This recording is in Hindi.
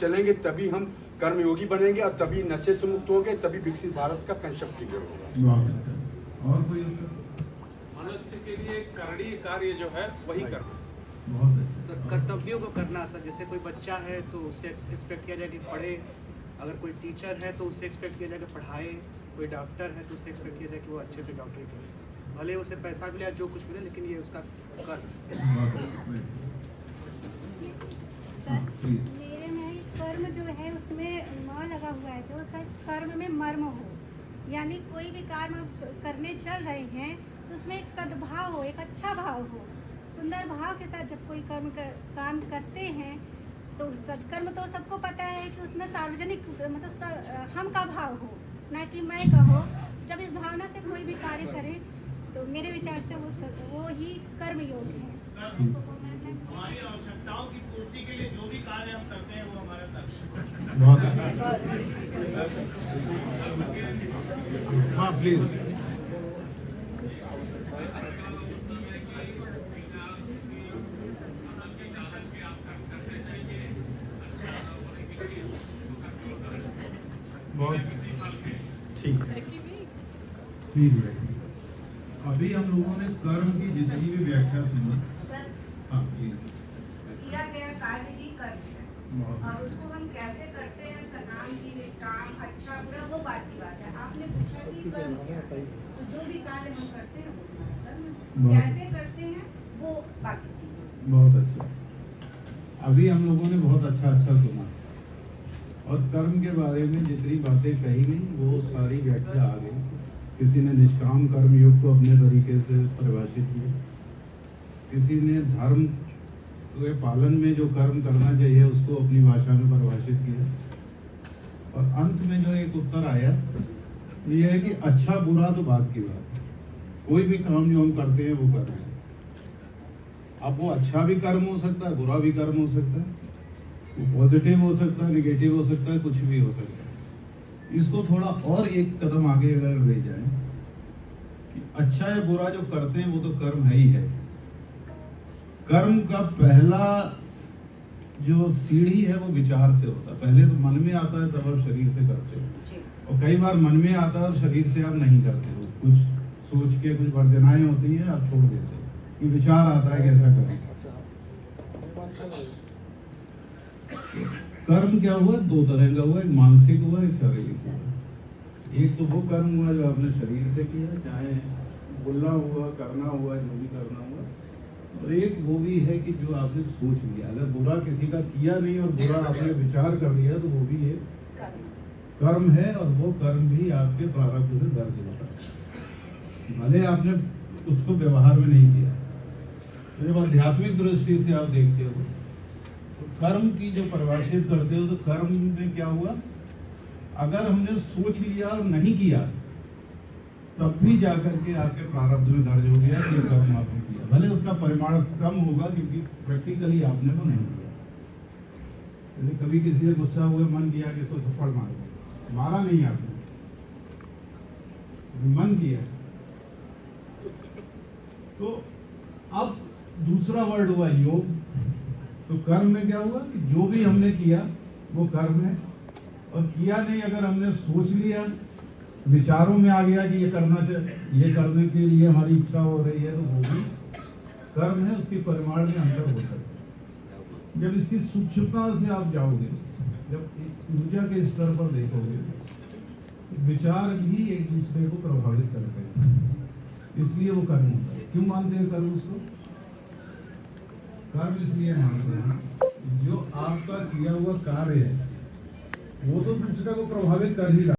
चलेंगे तभी हम कर्मयोगी बनेंगे और तभी नशे से मुक्त होंगे, तभी विकसित भारत का कंसेप्ट क्लियर होगा। और कोई मनुष्य के लिए करणीय कार्य जो है वही करना। बहुत अच्छा सर कर्तव्यों को करना सर, जैसे कोई बच्चा है तो उससे एक्सपेक्ट किया जाए कि पढ़े, अगर कोई टीचर है तो उससे एक्सपेक्ट किया जाए कि पढ़ाए, कोई डॉक्टर है तो उससे एक्सपेक्ट किया जाए कि वो अच्छे से डॉक्टरी करे, भले उसे पैसा मिले या जो कुछ मिले, लेकिन ये उसका कर्म। सर मेरे में कर्म जो है उसमें म लगा हुआ है, जो सर कर्म में मर्म हो, यानी कोई भी कार्य करने चल रहे हैं तो उसमें एक सद्भाव हो, एक अच्छा भाव हो, सुंदर भाव के साथ जब कोई काम करते हैं तो सत्कर्म तो सबको पता है कि उसमें सार्वजनिक मतलब हम का भाव हो, ना कि मैं का हो। जब इस भावना से कोई भी कार्य करें तो मेरे विचार से वो ही कर्म योग है। हमारी आवश्यकताओं की पूर्ति के लिए जो भी कार्य हम करते हैं वो हमारा लक्ष्य। बहुत हाँ प्लीज बहुत ठीक है। प्लीज अभी हम लोगों ने कर्म की जितनी भी व्याख्या सुनी, हाँ प्लीज। किया गया कार्य ही कर्म है और उसको हम कैसे करते हैं, सकाम की निष्काम, अच्छा बुरा, वो बात की बात है। आपने पूछा कि कर्म क्या है, तो जो भी कार्य हम करते हैं वो हमारा कर्म है। कैसे करते हैं वो बाकी चीजें। बहुत अच्छा। अभी हम लोगों ने बहुत अच्छा सुना और कर्म के बारे में जितनी बातें कही गई वो सारी व्याख्या आ गई। किसी ने निष्काम कर्म योग को अपने तरीके से परिभाषित किया, किसी ने धर्म के पालन में जो कर्म करना चाहिए उसको अपनी भाषा में परिभाषित किया, और अंत में जो एक उत्तर आया ये है कि अच्छा बुरा तो बात की बात है, कोई भी काम जो हम करते हैं वो कर्म है। अब वो अच्छा भी कर्म हो सकता है, बुरा भी कर्म हो सकता है, वो पॉजिटिव हो सकता है, निगेटिव हो सकता है, कुछ भी हो सकता है। इसको थोड़ा और एक कदम आगे अगर ले जाए कि अच्छा या बुरा जो करते हैं वो तो कर्म है ही है। कर्म का पहला जो सीढ़ी है वो विचार से होता है। पहले तो मन में आता है, तब आप शरीर से करते हो, और कई बार मन में आता है और शरीर से आप नहीं करते हो। कुछ सोच के कुछ वर्जनाएं होती हैं, आप छोड़ देते हो, कि विचार आता है कैसा करें। कर्म क्या हुआ, दो तरह का हुआ, एक मानसिक हुआ, एक शारीरिक हुआ। एक तो वो कर्म हुआ जो आपने शरीर से किया, चाहे बोलना हुआ, करना हुआ, जो भी करना हुआ, और एक वो भी है कि जो आपने सोच लिया। अगर बुरा किसी का किया नहीं और बुरा आपने विचार कर लिया तो वो भी एक कर्म है, और वो कर्म भी आपके प्रारब्ध में दर्ज होता है, भले आपने उसको व्यवहार में नहीं किया। तो जब आध्यात्मिक दृष्टि से आप देखते हो तो कर्म की जो परिभाषित करते हो तो कर्म में क्या हुआ, अगर हमने सोच लिया और नहीं किया तब भी जाकर के आपके प्रारब्ध में दर्ज हो गया कि कर्म आपने किया, भले उसका परिमाण कम होगा क्योंकि प्रैक्टिकली आपने वो नहीं किया। जैसे कभी किसी से गुस्सा हुए मन किया कि इसको थप्पड़ मारो, मारा नहीं आपने, मन किया। तो अब दूसरा वर्ड हुआ योग। तो कर्म में क्या हुआ कि जो भी हमने किया वो कर्म है, और किया नहीं, अगर हमने सोच लिया, विचारों में आ गया कि ये करना चाहिए, ये करने के लिए हमारी इच्छा हो रही है, तो वो भी कर्म है। उसके परिमाण में अंतर हो सकता है। जब इसकी सूक्ष्मता से आप जाओगे, जब ऊर्जा के स्तर पर देखोगे, विचार भी एक दूसरे को प्रभावित करते हैं, इसलिए वो कर्म होता है। क्यों मानते हैं कर्म उसको? कर्म इसलिए मानते हैं जो आपका किया हुआ कार्य है वो तो दूसरे को प्रभावित कर ही रहा है।